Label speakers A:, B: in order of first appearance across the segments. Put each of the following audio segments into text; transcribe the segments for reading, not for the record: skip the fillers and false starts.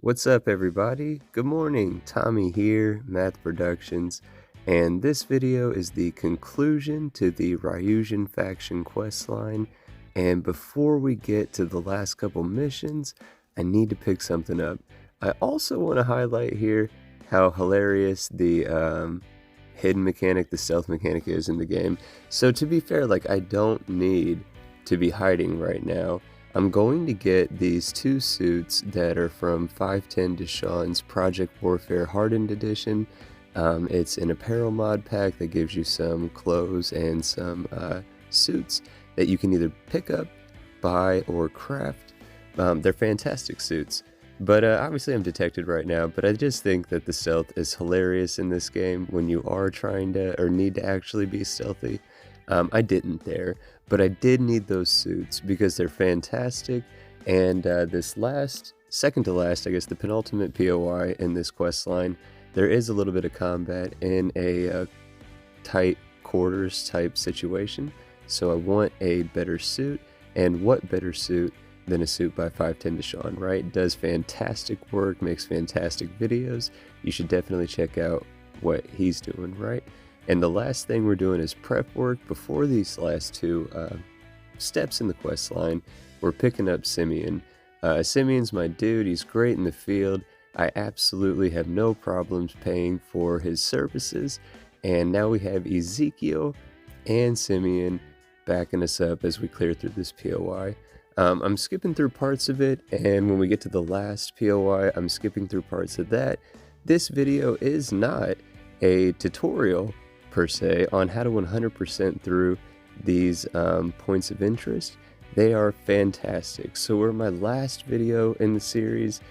A: What's up everybody? Good morning, Tommy here, Math Productions, and this video is the conclusion to the Ryujin Faction Questline, and before we get to the last couple missions, I need to pick something up. I also want to highlight here how hilarious the hidden mechanic, the stealth mechanic is in the game. So to be fair, I don't need to be hiding right now. I'm going to get these two suits that are from 510 Deshawn's Project Warfare Hardened Edition. It's an apparel mod pack that gives you some clothes and some suits that you can either pick up, buy, or craft. They're fantastic suits. But obviously I'm detected right now, but I just think that the stealth is hilarious in this game when you are trying to, or need to actually be stealthy. I didn't there, but I did need those suits because they're fantastic, and this second to last, I guess the penultimate POI in this quest line, there is a little bit of combat in a tight quarters type situation, so I want a better suit, and what better suit than a suit by 510 Deshawn, right? Does fantastic work, makes fantastic videos. You should definitely check out what he's doing, right? And the last thing we're doing is prep work before these last two steps in the quest line. We're picking up Simeon. Simeon's my dude, he's great in the field. I absolutely have no problems paying for his services. And now we have Ezekiel and Simeon backing us up as we clear through this POI. I'm skipping through parts of it, and when we get to the last POI, I'm skipping through parts of that. This video is not a tutorial per se on how to 100% through these points of interest. They are fantastic. So where my last video in the series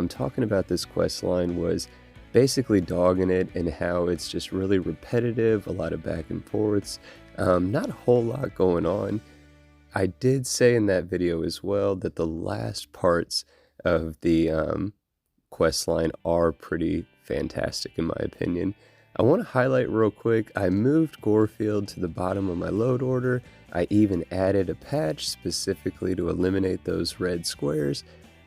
A: talking about this quest line was basically dogging it and how it's just really repetitive, a lot of back and forths, not a whole lot going on. I did say in that video as well that the last parts of the quest line are pretty fantastic in my opinion. I want to highlight real quick, I moved Gorefield to the bottom of my load order. I even added a patch specifically to eliminate those red squares,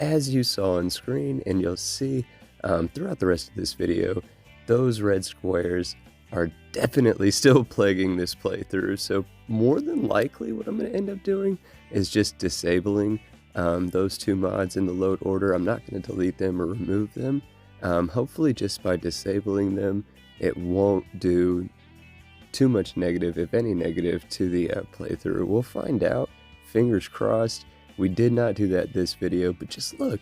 A: as you saw on screen, and you'll see throughout the rest of this video, those red squares are definitely still plaguing this playthrough. So more than likely what I'm going to end up doing is just disabling those two mods in the load order. I'm not going to delete them or remove them. Hopefully just by disabling them, it won't do too much negative, if any negative, to the playthrough. We'll find out. Fingers crossed. We did not do that this video, but just look.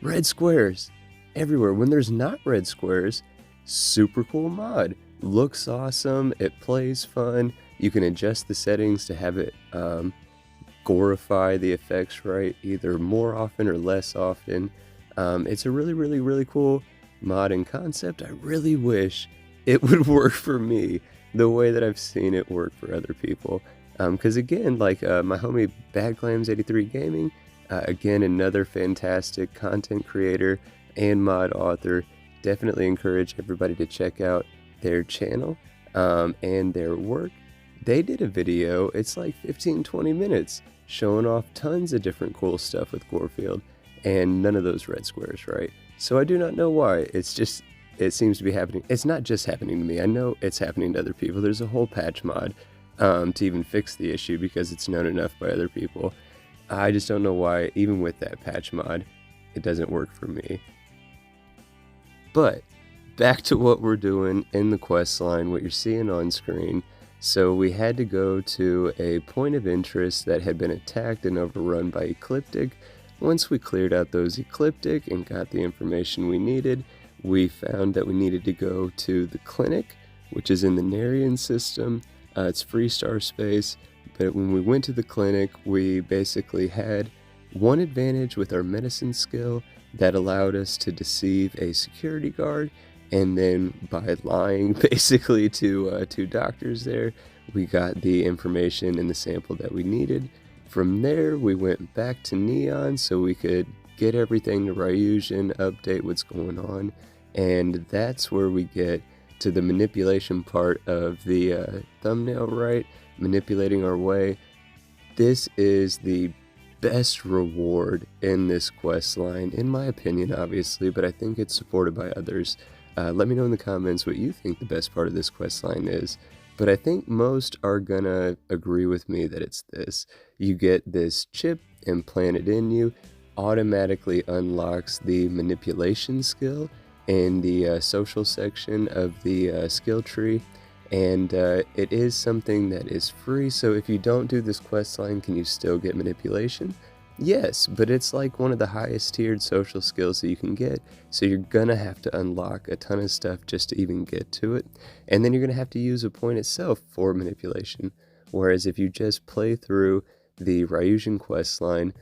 A: Red squares everywhere. When there's not red squares, super cool mod. Looks awesome. It plays fun. You can adjust the settings to have it gorify the effects, right? Either more often or less often. It's a really cool mod and concept. I really wish it would work for me the way that I've seen it work for other people. Because again, my homie BadClams83 Gaming, again, another fantastic content creator and mod author. Definitely encourage everybody to check out their channel and their work. They did a video, it's like 15-20 minutes, showing off tons of different cool stuff with Gorefield, and none of those red squares, right? So I do not know why. It's just, it seems to be happening. It's not just happening to me. I know it's happening to other people. There's a whole patch mod to even fix the issue because it's known enough by other people. I just don't know why, even with that patch mod, it doesn't work for me. But back to what we're doing in the quest line, what you're seeing on screen. So we had to go to a point of interest that had been attacked and overrun by Ecliptic. Once we cleared out those Ecliptic and got the information we needed, we found that we needed to go to the clinic, which is in the Narion system. It's free star space, but when we went to the clinic, we basically had one advantage with our medicine skill that allowed us to deceive a security guard, and then by lying basically to two doctors there, we got the information and the sample that we needed. From there, we went back to Neon so we could get everything to Ryujin, update what's going on, and that's where we get to the manipulation part of the thumbnail, right? Manipulating our way. This is the best reward in this quest line, in my opinion, obviously, but I think it's supported by others. Let me know in the comments what you think the best part of this quest line is. But I think most are gonna agree with me that it's this. You get this chip implanted in you, automatically unlocks the manipulation skill in the social section of the skill tree, and it is something that is free. So if you don't do this quest line, can you still get manipulation? Yes, but it's like one of the highest tiered social skills that you can get, so you're gonna have to unlock a ton of stuff just to even get to it, and then you're gonna have to use a point itself for manipulation. Whereas if you just play through the Ryujin questline,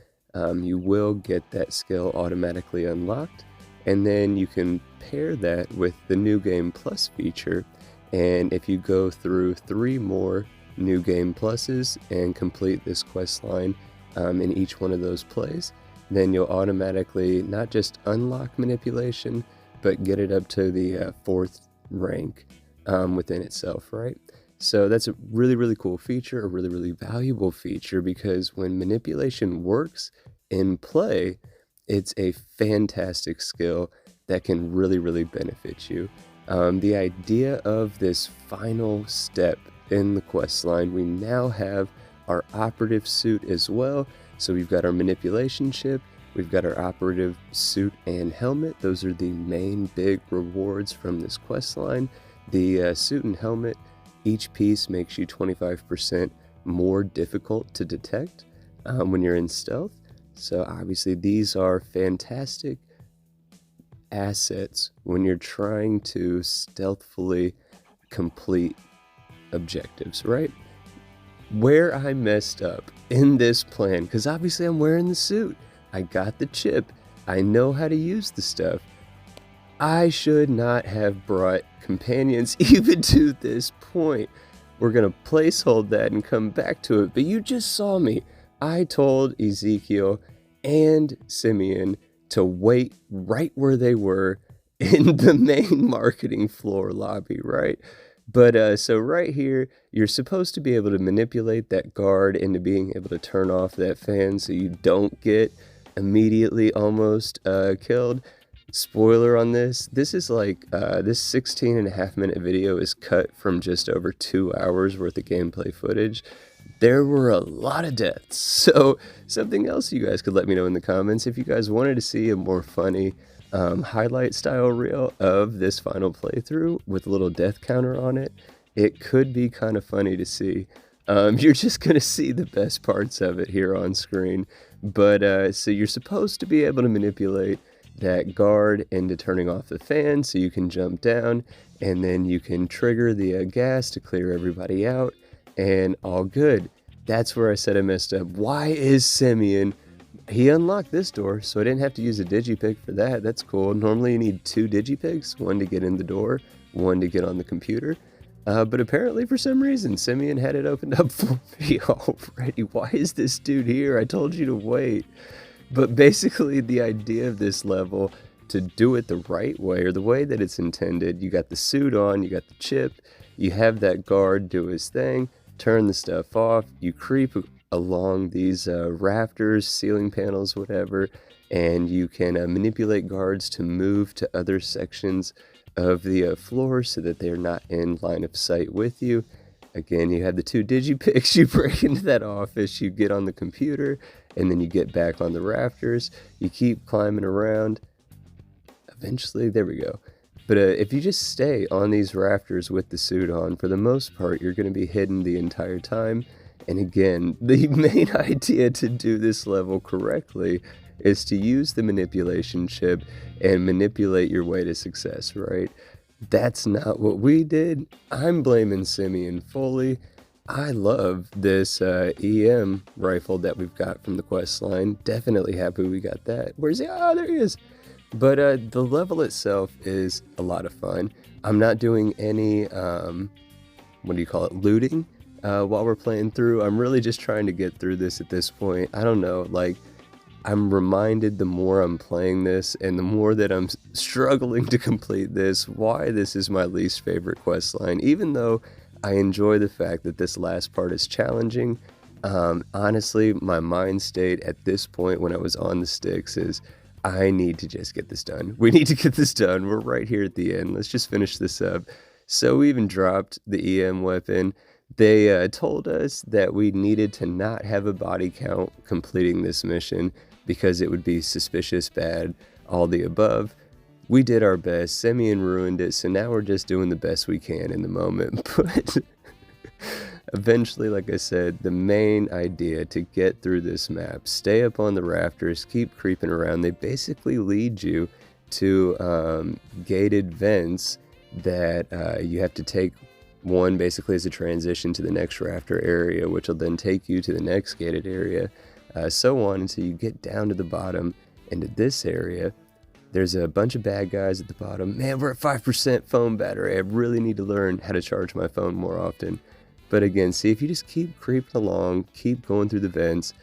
A: you will get that skill automatically unlocked, and then you can pair that with the New Game Plus feature, and if you go through 3 more New Game Pluses and complete this questline in each one of those plays, then you'll automatically not just unlock manipulation, but get it up to the 4th rank within itself, right? So that's a really, really cool feature, a really, really valuable feature, because when manipulation works in play, it's a fantastic skill that can really, really benefit you. The idea of this final step in the quest line, we now have our operative suit as well. So we've got our manipulation chip, we've got our operative suit and helmet. Those are the main big rewards from this quest line. The suit and helmet, each piece makes you 25% more difficult to detect when you're in stealth. So obviously these are fantastic assets when you're trying to stealthily complete objectives, right? Where I messed up in this plan, because obviously I'm wearing the suit, I got the chip, I know how to use the stuff. I should not have brought companions even to this point. We're gonna placehold that and come back to it, but you just saw me. I told Ezekiel and Simeon to wait right where they were in the main marketing floor lobby, right? But so right here, you're supposed to be able to manipulate that guard into being able to turn off that fan so you don't get immediately almost killed. Spoiler on this is like, this 16.5-minute video is cut from just over 2 hours worth of gameplay footage. There were a lot of deaths, so something else you guys could let me know in the comments if you guys wanted to see a more funny highlight style reel of this final playthrough with a little death counter on it. It could be kind of funny to see. You're just gonna see the best parts of it here on screen, but so you're supposed to be able to manipulate that guard into turning off the fan so you can jump down, and then you can trigger the gas to clear everybody out, and all good. That's where I said I messed up. Why is Simeon? He unlocked this door, so I didn't have to use a digipick for that. That's cool. Normally you need 2 digipicks, one to get in the door, one to get on the computer. But apparently for some reason, Simeon had it opened up for me already. Why is this dude here? I told you to wait. But basically the idea of this level, to do it the right way, or the way that it's intended, you got the suit on, you got the chip, you have that guard do his thing, turn the stuff off, you creep along these rafters, ceiling panels, whatever, and you can manipulate guards to move to other sections of the floor so that they're not in line of sight with you. Again, you have the 2 digipicks, you break into that office, you get on the computer, and then you get back on the rafters, you keep climbing around. Eventually, there we go. But if you just stay on these rafters with the suit on, for the most part, you're going to be hidden the entire time. And again, the main idea to do this level correctly is to use the manipulation chip and manipulate your way to success, right? That's not what we did. I'm blaming Simeon fully. I love this EM rifle that we've got from the quest line. Definitely happy we got that. Where's he? Oh, there he is. But the level itself is a lot of fun. I'm not doing any, what do you call it, looting while we're playing through. I'm really just trying to get through this at this point. I don't know, like, I'm reminded the more I'm playing this and the more that I'm struggling to complete this, why this is my least favorite quest line. Even though I enjoy the fact that this last part is challenging, Honestly, my mind state at this point when I was on the sticks is, I need to just get this done. We need to get this done. We're right here at the end. Let's just finish this up. So we even dropped the EM weapon. They told us that we needed to not have a body count completing this mission because it would be suspicious, bad, all the above. We did our best. Simeon ruined it, so now we're just doing the best we can in the moment. But eventually, like I said, the main idea to get through this map, stay up on the rafters, keep creeping around. They basically lead you to gated vents that you have to take one basically as a transition to the next rafter area, which will then take you to the next gated area, so on until you get down to the bottom into this area. There's a bunch of bad guys at the bottom. Man, we're at 5% phone battery. I really need to learn how to charge my phone more often. But again, see, if you just keep creeping along, keep going through the vents,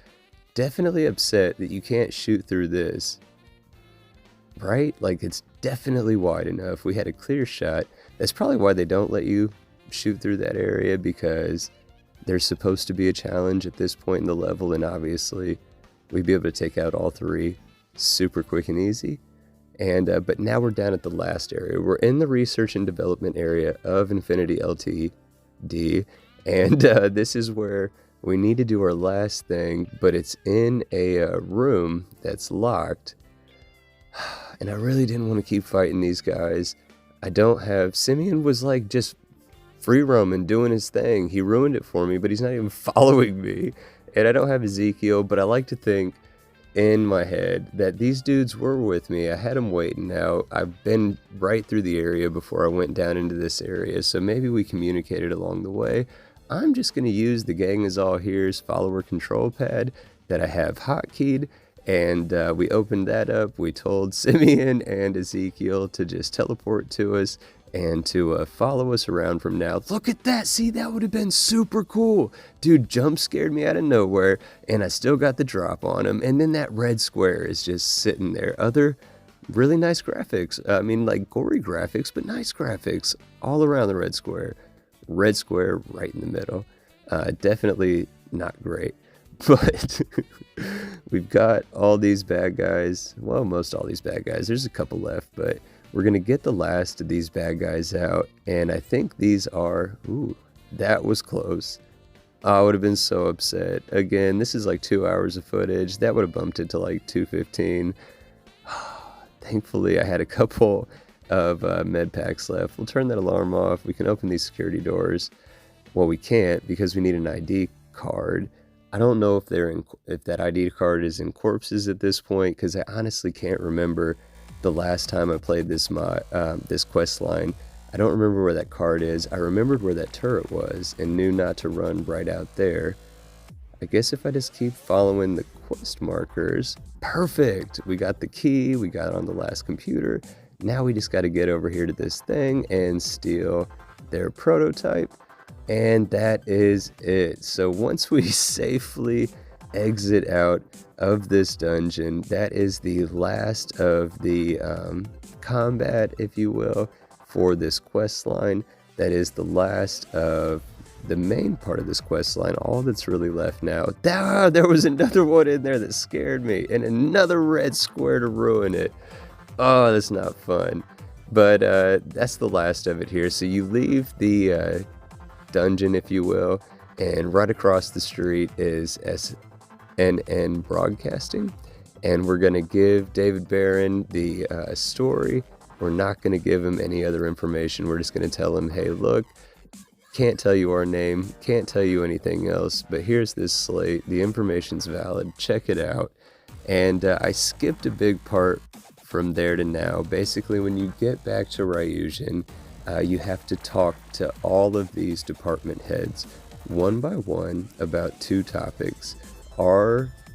A: definitely upset that you can't shoot through this. Right? Like, it's definitely wide enough. We had a clear shot. That's probably why they don't let you shoot through that area, because there's supposed to be a challenge at this point in the level, and obviously we'd be able to take out all three super quick and easy. And but now we're down at the last area. We're in the research and development area of Infinity LTD, and this is where we need to do our last thing, but it's in a room that's locked. And I really didn't want to keep fighting these guys. I don't have... Simeon was like just free roaming, doing his thing. He ruined it for me, but he's not even following me. And I don't have Ezekiel, but I like to think in my head that these dudes were with me. I had them waiting out. I've been right through the area before I went down into this area, so maybe we communicated along the way. I'm just going to use the Gang Is All Here's follower control pad that I have hotkeyed, and we opened that up. We told Simeon and Ezekiel to just teleport to us and to follow us around from now. Look at that! See, that would have been super cool! Dude, jump scared me out of nowhere, and I still got the drop on him, and then that red square is just sitting there. Other really nice graphics. I mean, like, gory graphics, but nice graphics all around the red square. Red square right in the middle. Definitely not great. But we've got all these bad guys. Well, most all these bad guys. There's a couple left, but we're going to get the last of these bad guys out. And I think these are... Ooh, that was close. I would have been so upset. Again, this is like 2 hours of footage. That would have bumped it to like 2:15. Thankfully, I had a couple of med packs left. We'll turn that alarm off. We can open these security doors. Well, we can't because we need an ID card. I don't know if that ID card is in corpses at this point, because I honestly can't remember the last time I played this this quest line. I don't remember where that card is. I remembered where that turret was and knew not to run right out there. I guess if I just keep following the quest markers. Perfect! We got the key, we got on the last computer. Now we just got to get over here to this thing and steal their prototype. And that is it. So once we safely exit out of this dungeon, that is the last of the combat, if you will, for this quest line. That is the last of the main part of this quest line. All that's really left now. There was another one in there that scared me, and another red square to ruin it. Oh, that's not fun. But that's the last of it here. So you leave the dungeon, if you will, and right across the street is SNN Broadcasting, and we're going to give David Barron the story. We're not going to give him any other information. We're just going to tell him, hey, look, can't tell you our name, can't tell you anything else, but here's this slate. The information's valid. Check it out. And I skipped a big part from there to now. Basically, when you get back to Ryujin, you have to talk to all of these department heads one by one about two topics.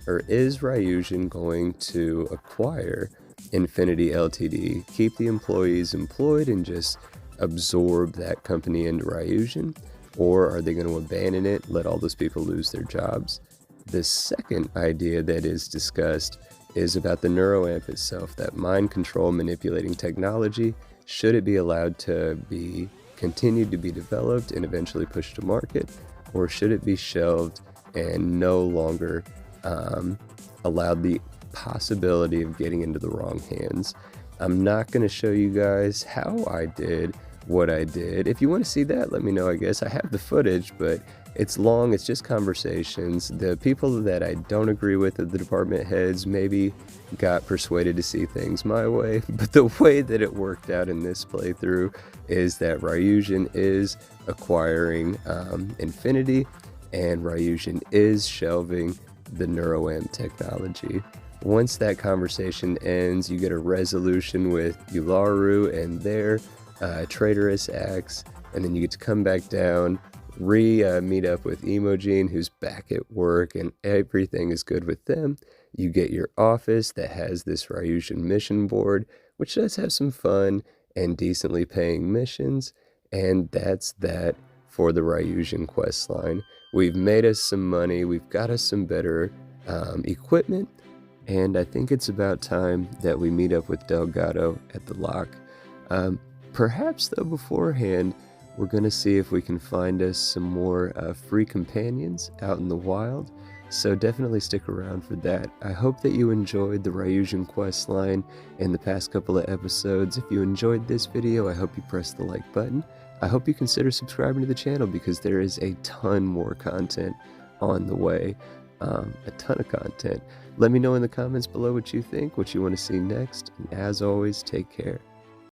A: Is Ryujin going to acquire Infinity LTD, keep the employees employed and just absorb that company into Ryujin, or are they going to abandon it, let all those people lose their jobs? The second idea that is discussed is about the Neuroamp itself, that mind control manipulating technology. Should it be allowed to be continued to be developed and eventually pushed to market, or should it be shelved and no longer allowed the possibility of getting into the wrong hands. I'm not going to show you guys how I did what I did. If you want to see that, let me know. I guess I have the footage, but it's long, it's just conversations. The people that I don't agree with, the department heads, maybe got persuaded to see things my way, but the way that it worked out in this playthrough is that Ryujin is acquiring Infinity, and Ryujin is shelving the Neuroamp technology. Once that conversation ends, you get a resolution with Ularu and their traitorous acts, and then you get to come back down, meet up with Emojin, who's back at work, and everything is good with them. You get your office that has this Ryujin mission board, which does have some fun and decently paying missions, and that's that for the Ryujin questline. We've made us some money, we've got us some better equipment, and I think it's about time that we meet up with Delgado at the lock. Perhaps, though, beforehand, we're going to see if we can find us some more free companions out in the wild, so definitely stick around for that. I hope that you enjoyed the Ryujin questline in the past couple of episodes. If you enjoyed this video, I hope you press the like button. I hope you consider subscribing to the channel because there is a ton more content on the way. A ton of content. Let me know in the comments below what you think, what you want to see next, and as always, take care.